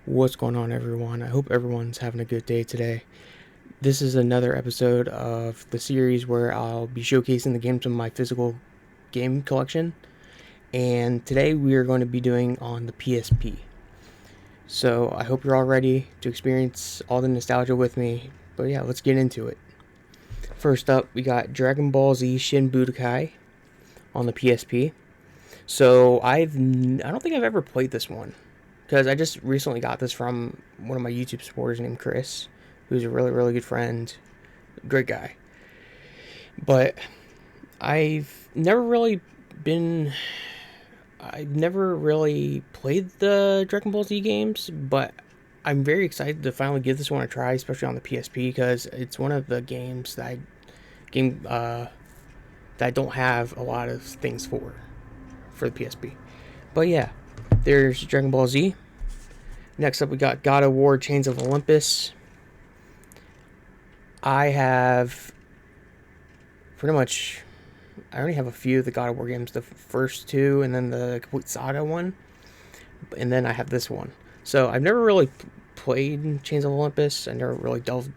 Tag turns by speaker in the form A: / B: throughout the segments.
A: What's going on, everyone? I hope everyone's having a good day today. This is another episode of the series where I'll be showcasing the games from my physical game collection. And today we are going to be doing on the PSP. So I hope you're all ready to experience all the nostalgia with me. But yeah, let's get into it. First up, we got Dragon Ball Z Shin Budokai on the PSP. So I don't think I've ever played this one, because I just recently got this from one of my YouTube supporters named Chris, who's a really good friend, great guy. But I've never really been, I've never really played the Dragon Ball Z games, but I'm very excited to finally give this one a try, especially on the PSP, because it's one of the games game that I don't have a lot of things for the PSP. But yeah, there's Dragon Ball Z. Next up, we got God of War Chains of Olympus. I have pretty much, I only have a few of the God of War games, the first two, and then the complete saga one. And then I have this one. So I've never really played Chains of Olympus. I never really delved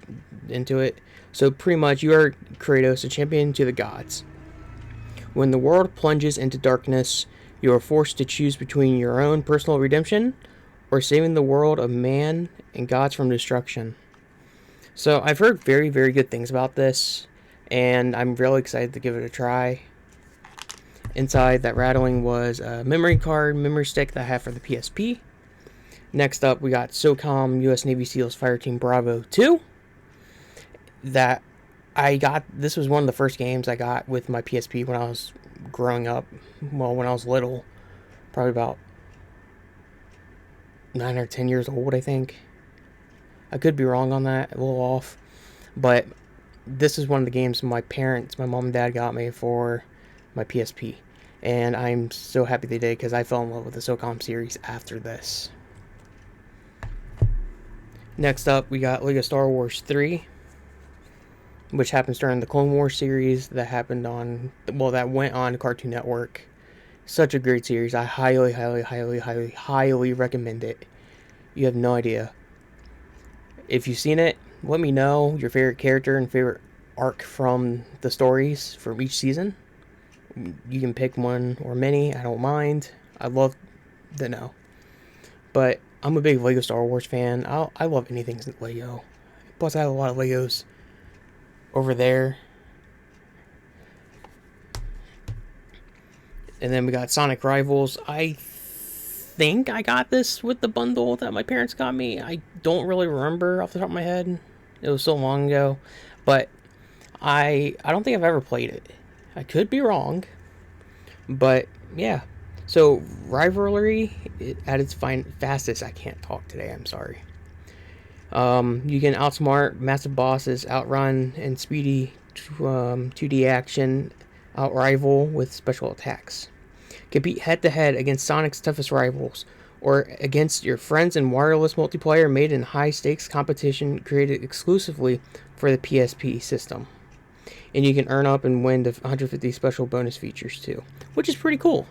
A: into it. So pretty much, you are Kratos, a champion to the gods. When the world plunges into darkness, you are forced to choose between your own personal redemption or saving the world of man and gods from destruction. So I've heard very good things about this, and I'm really excited to give it a try. Inside that rattling was a memory card, memory stick that I have for the PSP. Next up, we got SOCOM US Navy SEALs Fireteam Bravo 2. That I got, this was one of the first games I got with my PSP when I was growing up. Well, when I was little, probably about 9 or 10 years old, I think. I could be wrong on that, a little off. But this is one of the games my parents, my mom and dad, got me for my PSP. And I'm so happy they did, because I fell in love with the SOCOM series after this. Next up, we got Lego Star Wars 3, which happens during the Clone Wars series that happened on, well, that went on Cartoon Network. Such a great series. I highly recommend it. You have no idea. If you've seen it, let me know your favorite character and favorite arc from the stories from each season. You can pick one or many. I don't mind. I'd love to know. But I'm a big Lego Star Wars fan. I love anything Lego. Plus, I have a lot of Legos over there. And then we got Sonic Rivals. I think I got this with the bundle that my parents got me. I don't really remember off the top of my head. It was so long ago. But I don't think I've ever played it. I could be wrong. But yeah. So Rivalry at its fastest. I can't talk today. I'm sorry. You can outsmart massive bosses, outrun and speedy 2D action, outrival with special attacks. Compete head to head against Sonic's toughest rivals, or against your friends in wireless multiplayer made in high stakes competition created exclusively for the PSP system. And you can earn up and win the 150 special bonus features too, which is pretty cool.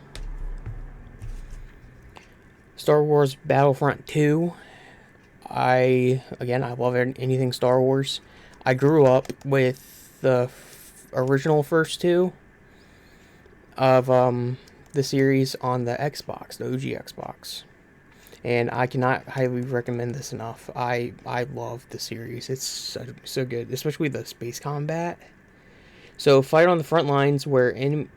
A: Star Wars Battlefront 2. I love anything Star Wars. I grew up with the original first two of the series on the Xbox, the OG Xbox. And I cannot highly recommend this enough. I love the series. It's so good, especially the space combat. So fight on the front lines where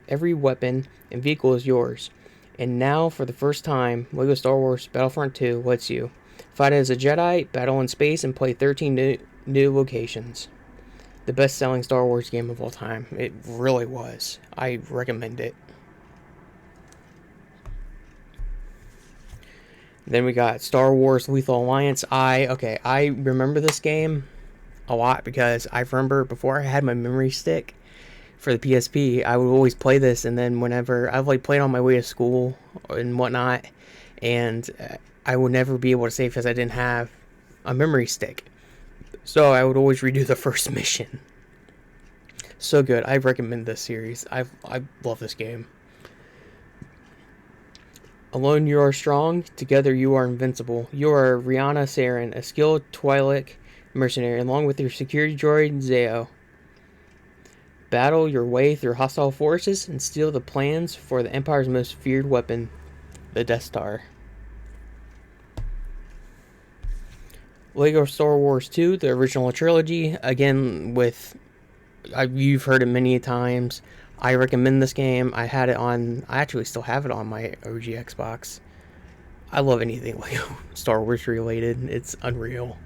A: every weapon and vehicle is yours. And now, for the first time, LEGO Star Wars Battlefront 2 lets you fight as a Jedi, battle in space, and play 13 new locations. The best-selling Star Wars game of all time. It really was. I recommend it. Then we got Star Wars Lethal Alliance. I remember this game a lot because I remember before I had my memory stick for the PSP, I would always play this, and then whenever I've played on my way to school and whatnot, and I would never be able to save because I didn't have a memory stick. So I would always redo the first mission. So good. I recommend this series. I love this game. Alone you are strong, together you are invincible. You are Rihanna Saren, a skilled Twi'lek mercenary, along with your security droid Zeo. Battle your way through hostile forces and steal the plans for the Empire's most feared weapon, the Death Star. Lego Star Wars 2, the original trilogy, again with, you've heard it many times. I recommend this game. I actually still have it on my OG Xbox. I love anything Lego Star Wars related. It's unreal.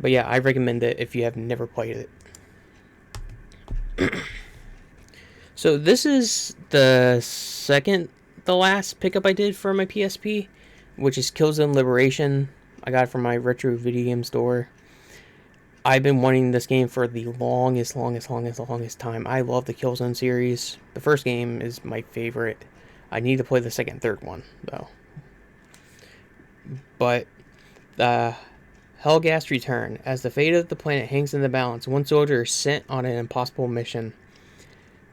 A: But yeah, I recommend it if you have never played it. So this is the last pickup I did for my PSP, which is Killzone Liberation. I got it from my retro video game store. I've been wanting this game for the longest time. I love the Killzone series. The first game is my favorite. I need to play the second and third one, though. But, Helghast Return. As the fate of the planet hangs in the balance, one soldier is sent on an impossible mission.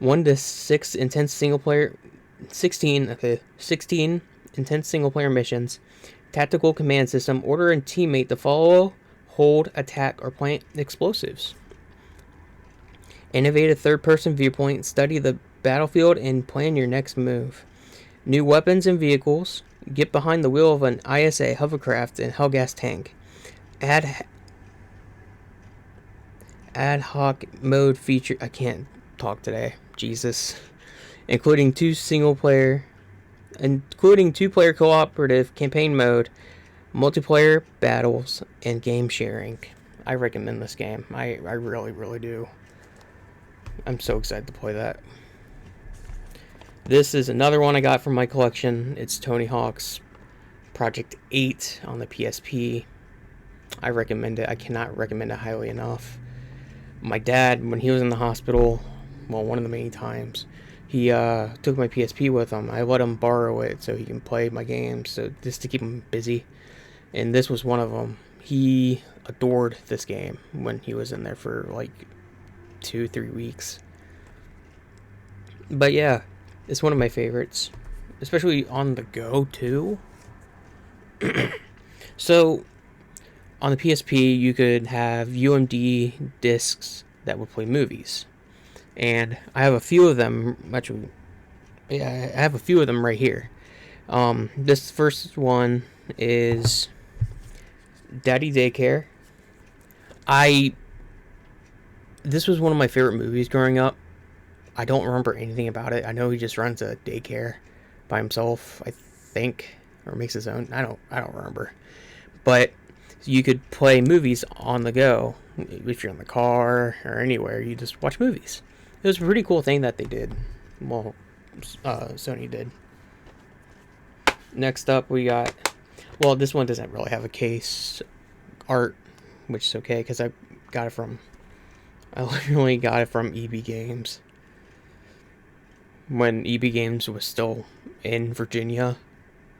A: 1 to 6 intense single-player... 16 intense single-player missions. Tactical command system. Order a teammate to follow, hold, attack, or plant explosives. Innovative third-person viewpoint. Study the battlefield and plan your next move. New weapons and vehicles. Get behind the wheel of an ISA hovercraft and Helghast tank. Ad hoc mode feature. I can't talk today. Jesus. Including two-player cooperative campaign mode, multiplayer battles, and game sharing. I recommend this game. I really do. I'm so excited to play that. This is another one I got from my collection. It's Tony Hawk's Project 8 on the PSP. I recommend it. I cannot recommend it highly enough. My dad, when he was in the hospital, well, one of the many times, he took my PSP with him. I let him borrow it so he can play my games, so just to keep him busy. And this was one of them. He adored this game when he was in there for like 2-3 weeks. But yeah, it's one of my favorites, especially on the go too. So on the PSP, you could have UMD discs that would play movies. And I have a few of them, actually, yeah, I have a few of them right here. This first one is Daddy Daycare. This was one of my favorite movies growing up. I don't remember anything about it. I know he just runs a daycare by himself, I think, or makes his own. I don't remember. But you could play movies on the go. If you're in the car or anywhere, you just watch movies. It was a pretty cool thing that they did. Well, Sony did. Next up, we got... Well, this one doesn't really have a case art, which is okay, because I literally got it from EB Games. When EB Games was still in Virginia.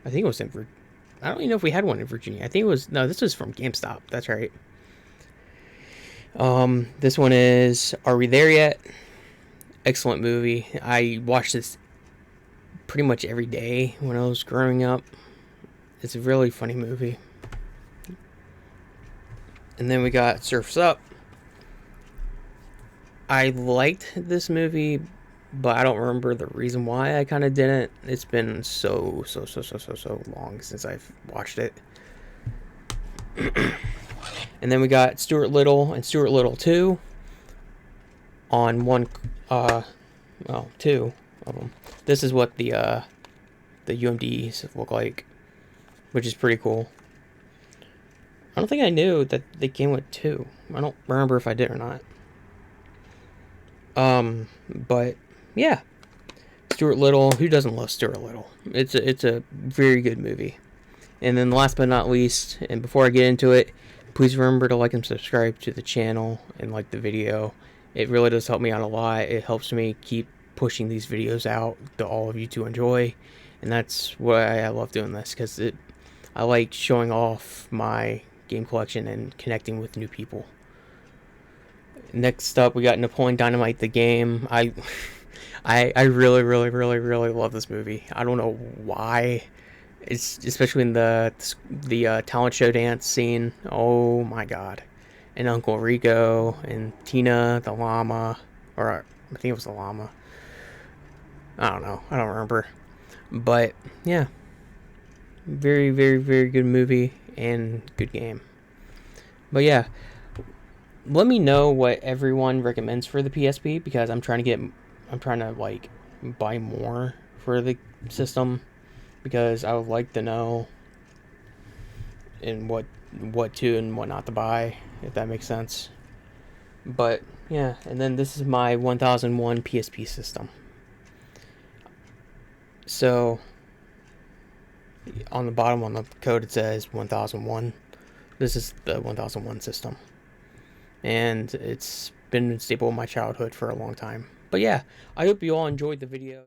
A: I think it was in Virginia. I don't even know if we had one in Virginia. I think it was... No, this was from GameStop. That's right. This one is Are We There Yet? Excellent movie. I watched this pretty much every day when I was growing up. It's a really funny movie. And then we got Surf's Up. I liked this movie, but I don't remember the reason why I kind of didn't. It's been so long since I've watched it. And then we got Stuart Little and Stuart Little 2 on one, two of them. This is what the UMDs look like, which is pretty cool. I don't think I knew that they came with 2. I don't remember if I did or not. But yeah, Stuart Little. Who doesn't love Stuart Little? It's a very good movie. And then last but not least, and before I get into it, please remember to like and subscribe to the channel and like the video. It really does help me out a lot. It helps me keep pushing these videos out to all of you to enjoy. And that's why I love doing this, because I like showing off my game collection and connecting with new people. Next up, we got Napoleon Dynamite the game. I really, really, really, really love this movie. I don't know why. It's especially in the talent show dance scene. Oh my god! And Uncle Rico and Tina the llama, or I think it was the llama. I don't know. I don't remember. But yeah, very, very, very good movie and good game. But yeah, let me know what everyone recommends for the PSP because I'm trying to like buy more for the system because I would like to know and what to and what not to buy, if that makes sense. But yeah, and then this is my 1001 PSP system. So on the bottom on the code it says 1001. This is the 1001 system, and it's been a staple of my childhood for a long time. But yeah, I hope you all enjoyed the video.